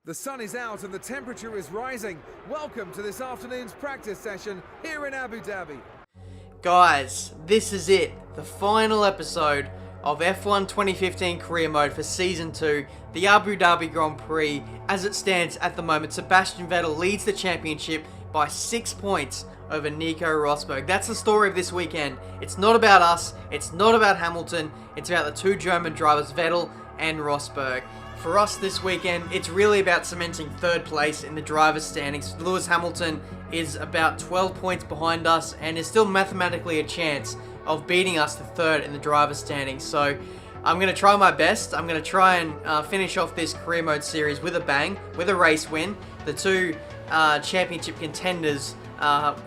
The sun is out and the temperature is rising. Welcome to this afternoon's practice session here in Abu Dhabi. Guys, this is it. The final episode of F1 2015 Career Mode for Season 2, the Abu Dhabi Grand Prix. As it stands at the moment, Sebastian Vettel leads the championship by 6 points over Nico Rosberg. That's the story of this weekend. It's not about us, it's not about Hamilton, it's about the two German drivers, Vettel and Rosberg. For us this weekend, it's really about cementing third place in the driver's standings. Lewis Hamilton is about 12 points behind us and is still mathematically a chance of beating us to third in the driver's standings. So I'm going to try my best. I'm going to try and finish off this career mode series with a bang, with a race win. The two championship contenders,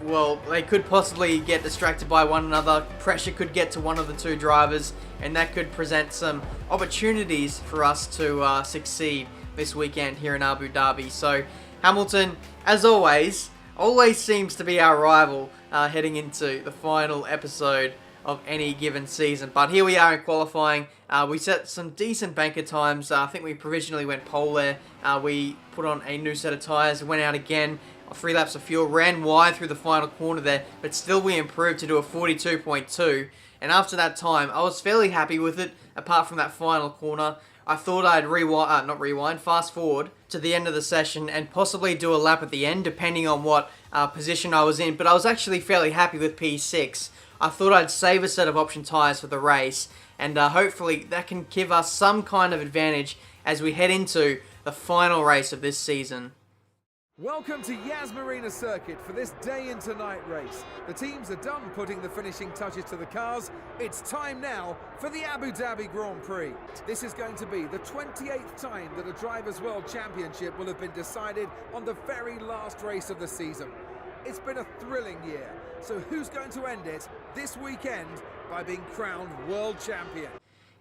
well, they could possibly get distracted by one another. Pressure could get to one of the two drivers, and that could present some opportunities for us to succeed this weekend here in Abu Dhabi. So Hamilton, as always seems to be our rival heading into the final episode of any given season. But here we are in qualifying. We set some decent banker times. I think we provisionally went pole there. We put on a new set of tyres, went out again, 3 laps of fuel, ran wide through the final corner there, but still we improved to do a 42.2. And after that time, I was fairly happy with it, apart from that final corner. I thought I'd fast forward to the end of the session and possibly do a lap at the end, depending on what position I was in. But I was actually fairly happy with P6. I thought I'd save a set of option tyres for the race, and hopefully that can give us some kind of advantage as we head into the final race of this season. Welcome to Yas Marina Circuit for this day into night race. The teams are done putting the finishing touches to the cars. It's time now for the Abu Dhabi Grand Prix. This is going to be the 28th time that a Drivers' World Championship will have been decided on the very last race of the season. It's been a thrilling year, so who's going to end it this weekend by being crowned world champion?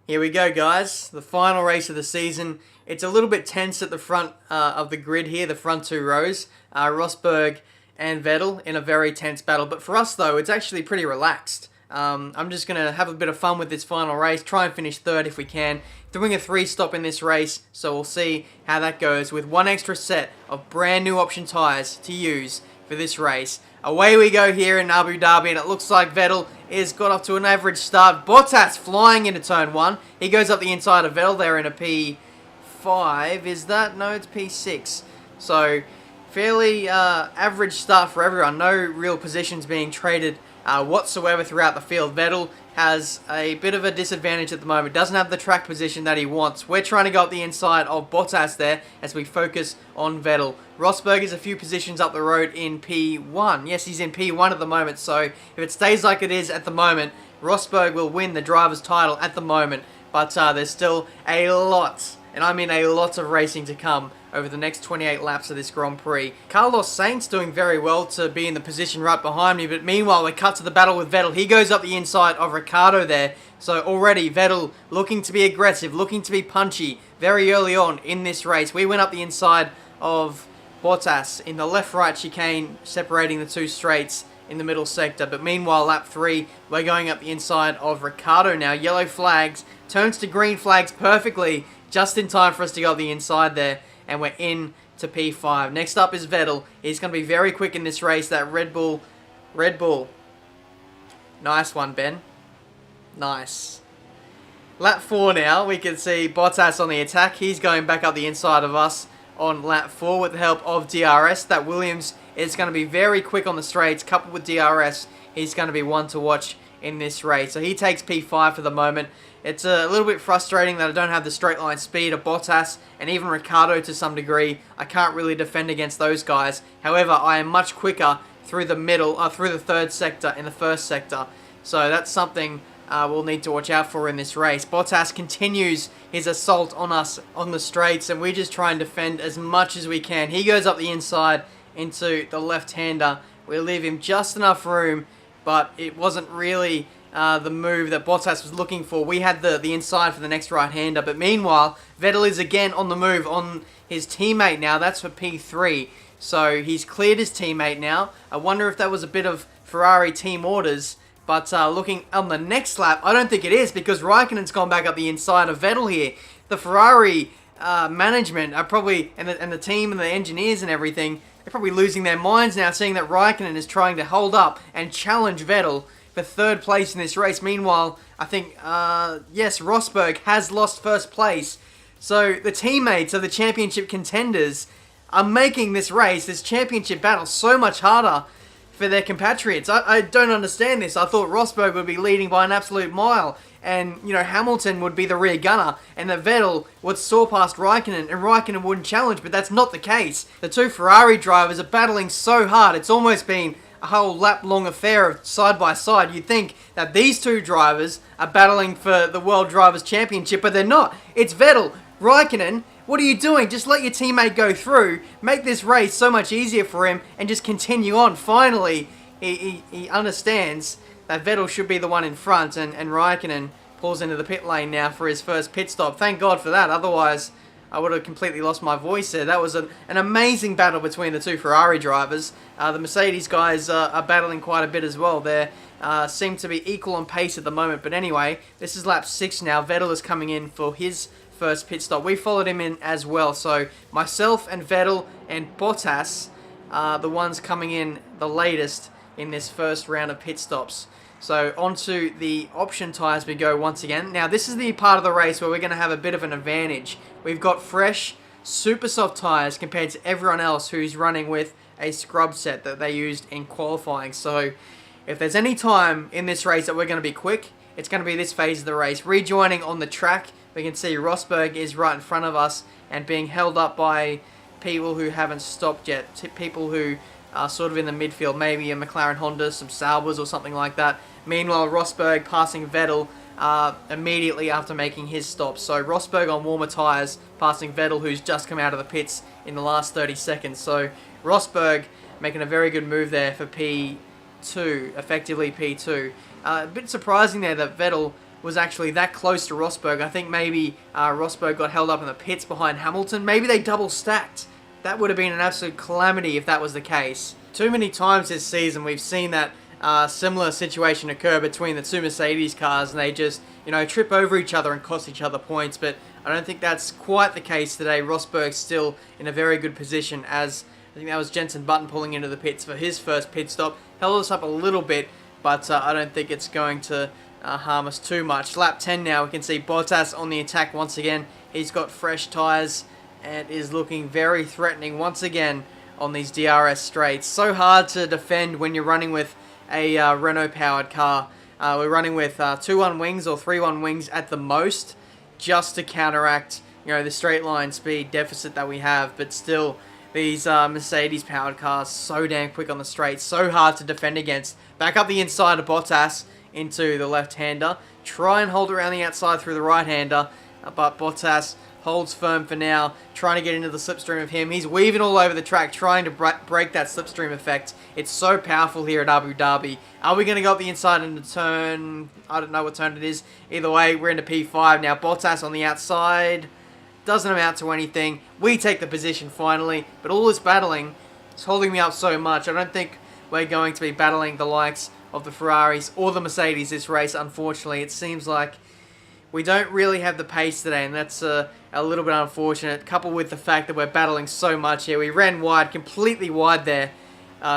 Here we go, guys. The final race of the season. It's a little bit tense at the front of the grid here, the front two rows. Rosberg and Vettel in a very tense battle. But for us, though, it's actually pretty relaxed. I'm just going to have a bit of fun with this final race, try and finish third if we can. Doing a 3-stop in this race, so we'll see how that goes with one extra set of brand new option tyres to use for this race. Away we go here in Abu Dhabi, and it looks like Vettel is got off to an average start. Bottas flying into turn 1. He goes up the inside of Vettel there in a P5. Is that? No, it's P6. So fairly average start for everyone. No real positions being traded whatsoever throughout the field. Vettel has a bit of a disadvantage at the moment. Doesn't have the track position that he wants. We're trying to go up the inside of Bottas there as we focus on Vettel. Rosberg is a few positions up the road in P1. Yes, he's in P1 at the moment, so if it stays like it is at the moment, Rosberg will win the driver's title at the moment. But there's still a lot, and I mean a lot of racing to come over the next 28 laps of this Grand Prix. Carlos Sainz doing very well to be in the position right behind me, but meanwhile we cut to the battle with Vettel. He goes up the inside of Ricciardo there. So already Vettel looking to be aggressive, looking to be punchy very early on in this race. We went up the inside of Bottas in the left-right chicane, separating the two straights in the middle sector. But meanwhile, lap 3, we're going up the inside of Ricciardo now. Yellow flags, turns to green flags perfectly, just in time for us to go up the inside there. And we're in to P5. Next up is Vettel. He's going to be very quick in this race. That Red Bull. Nice one, Ben. Nice. Lap 4 now. We can see Bottas on the attack. He's going back up the inside of us on lap 4 with the help of DRS. That Williams is going to be very quick on the straights. Coupled with DRS, he's going to be one to watch in this race. So he takes P5 for the moment. It's a little bit frustrating that I don't have the straight line speed of Bottas and even Ricciardo to some degree. I can't really defend against those guys. However, I am much quicker through the middle, through the third sector in the first sector. So that's something we'll need to watch out for in this race. Bottas continues his assault on us on the straights, and we just try and defend as much as we can. He goes up the inside into the left-hander. We leave him just enough room, but it wasn't really the move that Bottas was looking for. We had the inside for the next right-hander, but meanwhile, Vettel is again on the move on his teammate now. That's for P3. So he's cleared his teammate now. I wonder if that was a bit of Ferrari team orders. But looking on the next lap, I don't think it is, because Raikkonen's gone back up the inside of Vettel here. The Ferrari management are probably, and the team and the engineers and everything, they're probably losing their minds now, seeing that Raikkonen is trying to hold up and challenge Vettel for third place in this race. Meanwhile, I think, yes, Rosberg has lost first place. So the teammates of the championship contenders are making this race, this championship battle, so much harder for their compatriots. I don't understand this. I thought Rosberg would be leading by an absolute mile, and, you know, Hamilton would be the rear gunner, and that Vettel would soar past Raikkonen, and Raikkonen wouldn't challenge, but that's not the case. The two Ferrari drivers are battling so hard, it's almost been a whole lap-long affair of side by side. You'd think that these two drivers are battling for the World Drivers' Championship, but they're not. It's Vettel. Raikkonen, what are you doing? Just let your teammate go through, make this race so much easier for him, and just continue on. Finally, he understands that Vettel should be the one in front, and Raikkonen pulls into the pit lane now for his first pit stop. Thank God for that, otherwise I would have completely lost my voice there. That was an amazing battle between the two Ferrari drivers. The Mercedes guys are battling quite a bit as well. They seem to be equal on pace at the moment, but anyway, this is lap 6 now. Vettel is coming in for his first pit stop. We followed him in as well, so myself and Vettel and Bottas are the ones coming in the latest in this first round of pit stops. So onto the option tyres we go once again. Now this is the part of the race where we're going to have a bit of an advantage. We've got fresh, super soft tyres compared to everyone else who's running with a scrub set that they used in qualifying. So if there's any time in this race that we're going to be quick, it's going to be this phase of the race. Rejoining on the track, we can see Rosberg is right in front of us and being held up by people who haven't stopped yet. People who are sort of in the midfield, maybe a McLaren Honda, some Saubers or something like that. Meanwhile, Rosberg passing Vettel immediately after making his stop. So Rosberg on warmer tyres, passing Vettel, who's just come out of the pits in the last 30 seconds. So Rosberg making a very good move there for P2, effectively P2. A bit surprising there that Vettel was actually that close to Rosberg. I think maybe Rosberg got held up in the pits behind Hamilton. Maybe they double stacked. That would have been an absolute calamity if that was the case. Too many times this season we've seen that similar situation occur between the two Mercedes cars, and they just, you know, trip over each other and cost each other points. But I don't think that's quite the case today. Rosberg's still in a very good position, as I think that was Jenson Button pulling into the pits for his first pit stop. Held us up a little bit, but I don't think it's going to harm us too much. Lap 10 now, we can see Bottas on the attack once again. He's got fresh tyres and is looking very threatening once again on these DRS straights. So hard to defend when you're running with a Renault-powered car. We're running with 2-1 wings or 3-1 wings at the most, just to counteract, you know, the straight line speed deficit that we have. But still, these Mercedes-powered cars so damn quick on the straight, so hard to defend against. Back up the inside of Bottas into the left-hander. Try and hold around the outside through the right-hander, but Bottas holds firm for now, trying to get into the slipstream of him. He's weaving all over the track, trying to break that slipstream effect. It's so powerful here at Abu Dhabi. Are we going to go up the inside into turn? I don't know what turn it is. Either way, we're into P5 now. Bottas on the outside. Doesn't amount to anything. We take the position finally, but all this battling is holding me up so much. I don't think we're going to be battling the likes of the Ferraris or the Mercedes this race, unfortunately. It seems like we don't really have the pace today, and that's a little bit unfortunate, coupled with the fact that we're battling so much here. We ran wide, completely wide there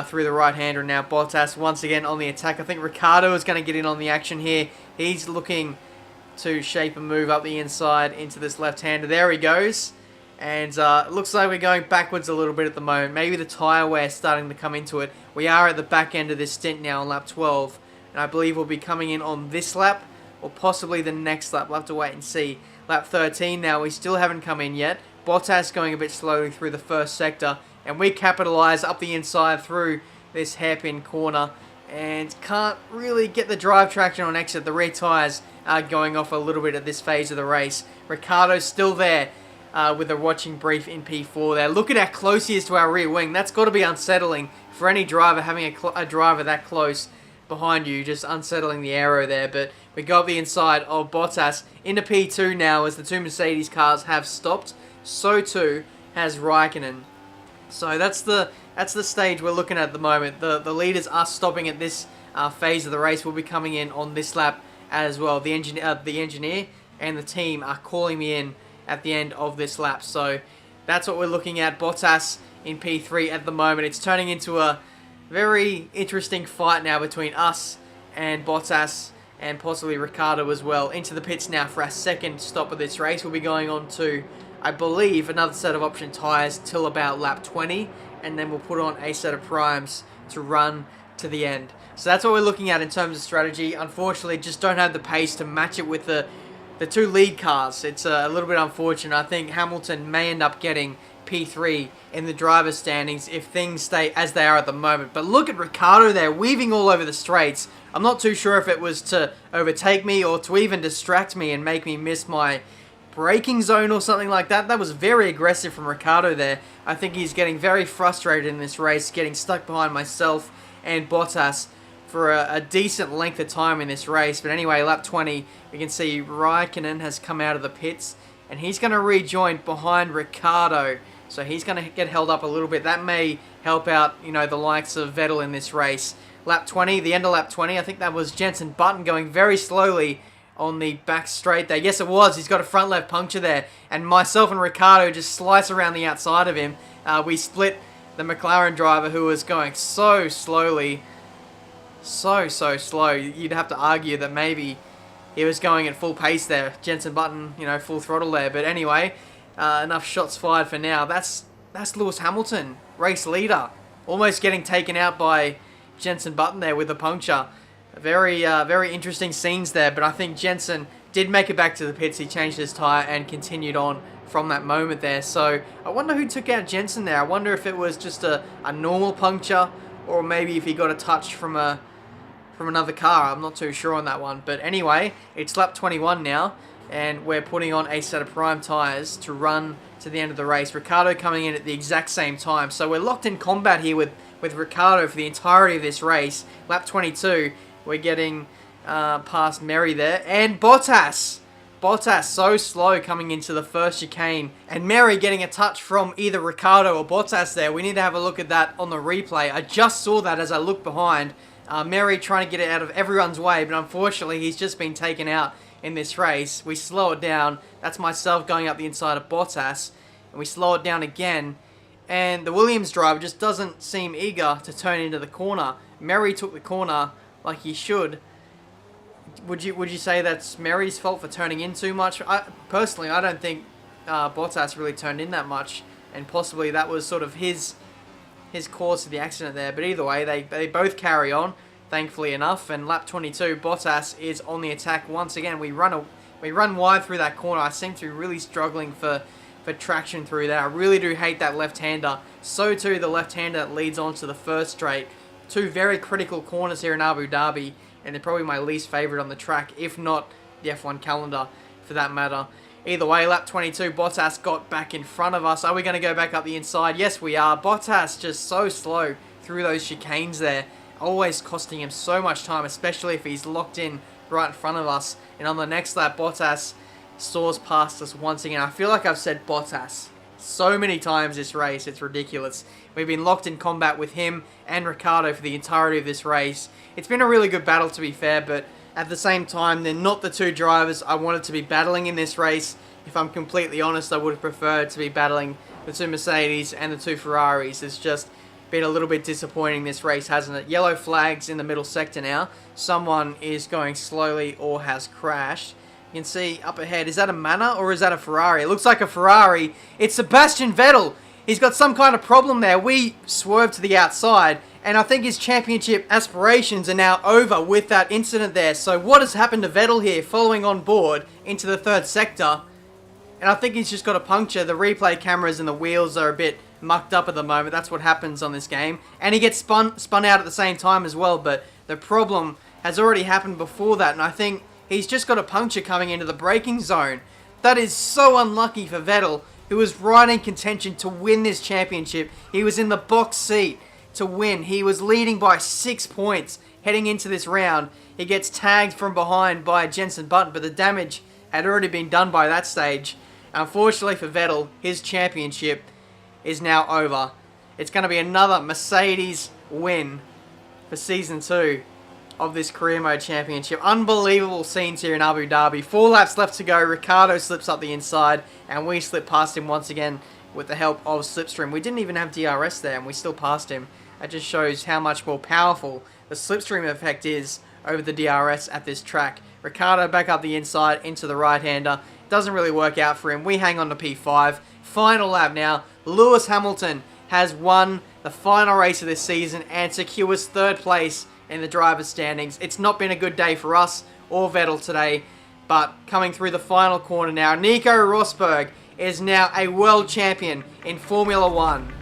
through the right-hander, and now Bottas once again on the attack. I think Ricciardo is going to get in on the action here. He's looking to shape a move up the inside into this left-hander. There he goes. And it looks like we're going backwards a little bit at the moment. Maybe the tyre wear is starting to come into it. We are at the back end of this stint now on lap 12. And I believe we'll be coming in on this lap, or possibly the next lap. We'll have to wait and see. Lap 13 now, we still haven't come in yet. Bottas going a bit slowly through the first sector. And we capitalise up the inside through this hairpin corner. And can't really get the drive traction on exit. The rear tyres are going off a little bit at this phase of the race. Ricciardo's still there with a watching brief in P4 there. Look at how close he is to our rear wing. That's got to be unsettling for any driver, having a driver that close behind you, just unsettling the aero there. But we go up the inside of Bottas into P2 now as the two Mercedes cars have stopped. So too has Raikkonen. So that's the stage we're looking at the moment. The leaders are stopping at this phase of the race. We'll be coming in on this lap as well. The engineer and the team are calling me in at the end of this lap. So that's what we're looking at. Bottas in P3 at the moment. It's turning into a very interesting fight now between us and Bottas, and possibly Ricciardo as well. Into the pits now for our second stop of this race. We'll be going on to, I believe, another set of option tyres till about lap 20, and then we'll put on a set of primes to run to the end. So that's what we're looking at in terms of strategy. Unfortunately, just don't have the pace to match it with the two lead cars. It's a little bit unfortunate. I think Hamilton may end up getting P3 in the driver's standings if things stay as they are at the moment. But look at Ricciardo there, weaving all over the straights. I'm not too sure if it was to overtake me or to even distract me and make me miss my braking zone or something like that. That was very aggressive from Ricciardo there. I think he's getting very frustrated in this race, getting stuck behind myself and Bottas for a decent length of time in this race. But anyway, lap 20, we can see Raikkonen has come out of the pits, and he's going to rejoin behind Ricciardo. So he's going to get held up a little bit. That may help out, you know, the likes of Vettel in this race. Lap 20, the end of lap 20, I think that was Jenson Button going very slowly on the back straight there. Yes, it was. He's got a front left puncture there. And myself and Ricciardo just slice around the outside of him. We split the McLaren driver who was going so slowly. So slow. You'd have to argue that maybe he was going at full pace there. Jenson Button, you know, full throttle there. But anyway, enough shots fired for now. That's Lewis Hamilton, race leader. Almost getting taken out by Jenson Button there with a puncture. Very interesting scenes there, but I think Jenson did make it back to the pits. He changed his tyre and continued on from that moment there. So I wonder who took out Jenson there. I wonder if it was just a normal puncture, or maybe if he got a touch from another car. I'm not too sure on that one. But anyway, it's lap 21 now, and we're putting on a set of prime tyres to run to the end of the race. Ricciardo coming in at the exact same time. So we're locked in combat here with Ricciardo for the entirety of this race. Lap 22, we're getting past Merry there. And Bottas so slow coming into the first chicane. And Merry getting a touch from either Ricciardo or Bottas there. We need to have a look at that on the replay. I just saw that as I looked behind. Merry trying to get it out of everyone's way, but unfortunately he's just been taken out in this race. We slow it down. That's myself going up the inside of Bottas. And we slow it down again. And the Williams driver just doesn't seem eager to turn into the corner. Merry took the corner like he should. Would you say that's Merry's fault for turning in too much? Personally, I don't think Bottas really turned in that much. And possibly that was sort of his cause of the accident there. But either way, they both carry on, thankfully enough. And lap 22, Bottas is on the attack once again. We run wide through that corner. I seem to be really struggling for traction through there. I really do hate that left-hander. So too the left-hander that leads on to the first straight. Two very critical corners here in Abu Dhabi, and they're probably my least favourite on the track, if not the F1 calendar for that matter. Either way, lap 22, Bottas got back in front of us. Are we going to go back up the inside? Yes, we are. Bottas just so slow through those chicanes there. Always costing him so much time, especially if he's locked in right in front of us. And on the next lap, Bottas soars past us once again. I feel like I've said Bottas so many times this race. It's ridiculous. We've been locked in combat with him and Ricciardo for the entirety of this race. It's been a really good battle, to be fair, but at the same time, they're not the two drivers I wanted to be battling in this race. If I'm completely honest, I would have preferred to be battling the two Mercedes and the two Ferraris. It's just been a little bit disappointing this race, hasn't it? Yellow flags in the middle sector now. Someone is going slowly or has crashed. You can see up ahead, is that a Manor or is that a Ferrari? It looks like a Ferrari. It's Sebastian Vettel. He's got some kind of problem there. We swerved to the outside, and I think his championship aspirations are now over with that incident there. So what has happened to Vettel here, following on board into the third sector? And I think he's just got a puncture. The replay cameras and the wheels are a bit mucked up at the moment. That's what happens on this game. And he gets spun out at the same time as well, but the problem has already happened before that, and I think he's just got a puncture coming into the braking zone. That is so unlucky for Vettel, who was right in contention to win this championship. He was in the box seat to win. He was leading by 6 points heading into this round. He gets tagged from behind by Jenson Button, but the damage had already been done by that stage. Unfortunately for Vettel, his championship is now over. It's going to be another Mercedes win for Season 2. of this career mode championship. Unbelievable scenes here in Abu Dhabi. 4 laps left to go. Ricciardo slips up the inside, and we slip past him once again with the help of Slipstream. We didn't even have DRS there, and we still passed him. That just shows how much more powerful the Slipstream effect is over the DRS at this track. Ricciardo back up the inside into the right-hander. Doesn't really work out for him. We hang on to P5. Final lap now. Lewis Hamilton has won the final race of this season and secures 3rd place in the driver's standings. It's not been a good day for us or Vettel today, but coming through the final corner now, Nico Rosberg is now a world champion in Formula 1.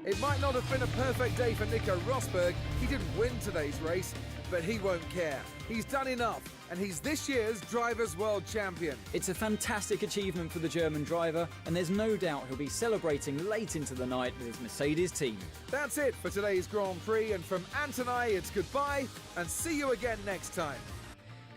It might not have been a perfect day for Nico Rosberg. He didn't win today's race, but he won't care. He's done enough, and he's this year's Drivers' World Champion. It's a fantastic achievement for the German driver, and there's no doubt he'll be celebrating late into the night with his Mercedes team. That's it for today's Grand Prix, and from Ant and I, it's goodbye, and see you again next time.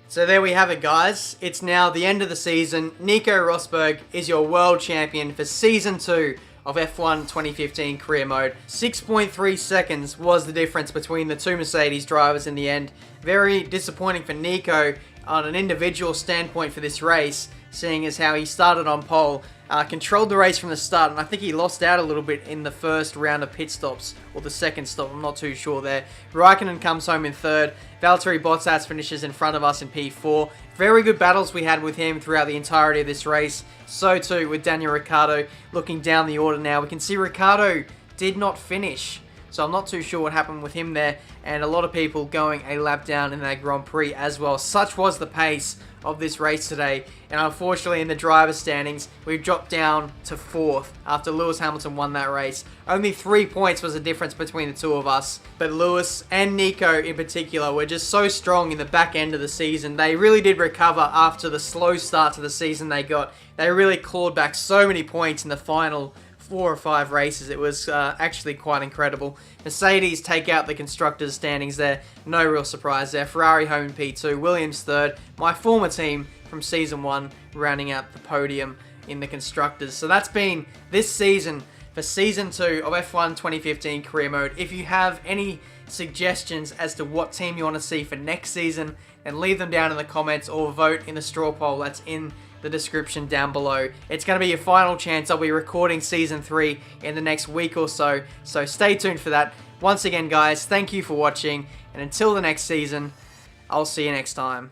So there we have it, guys. It's now the end of the season. Nico Rosberg is your world champion for Season 2 of F1 2015 career mode. 6.3 seconds was the difference between the 2 Mercedes drivers in the end. Very disappointing for Nico on an individual standpoint for this race, seeing as how he started on pole, controlled the race from the start, and I think he lost out a little bit in the first round of pit stops, or the second stop, I'm not too sure there. Raikkonen comes home in 3rd, Valtteri Bottas finishes in front of us in P4. Very good battles we had with him throughout the entirety of this race, so too with Daniel Ricciardo. Looking down the order now, we can see Ricciardo did not finish, so I'm not too sure what happened with him there, and a lot of people going a lap down in that Grand Prix as well. Such was the pace of this race today, and unfortunately in the driver's standings we've dropped down to 4th after Lewis Hamilton won that race. Only 3 points was the difference between the two of us, but Lewis and Nico in particular were just so strong in the back end of the season. They really did recover after the slow start to the season they got. They really clawed back so many points in the final 4 or 5 races. It was actually quite incredible. Mercedes take out the constructors' standings there. No real surprise there. Ferrari home in P2, Williams 3rd. My former team from Season 1 rounding out the podium in the constructors. So that's been this season for Season 2 of F1 2015 career mode. If you have any suggestions as to what team you want to see for next season, then leave them down in the comments or vote in the straw poll that's in the description down below. It's going to be your final chance. I'll be recording Season 3 in the next week or so, so stay tuned for that. Once again, guys, thank you for watching, and until the next season, I'll see you next time.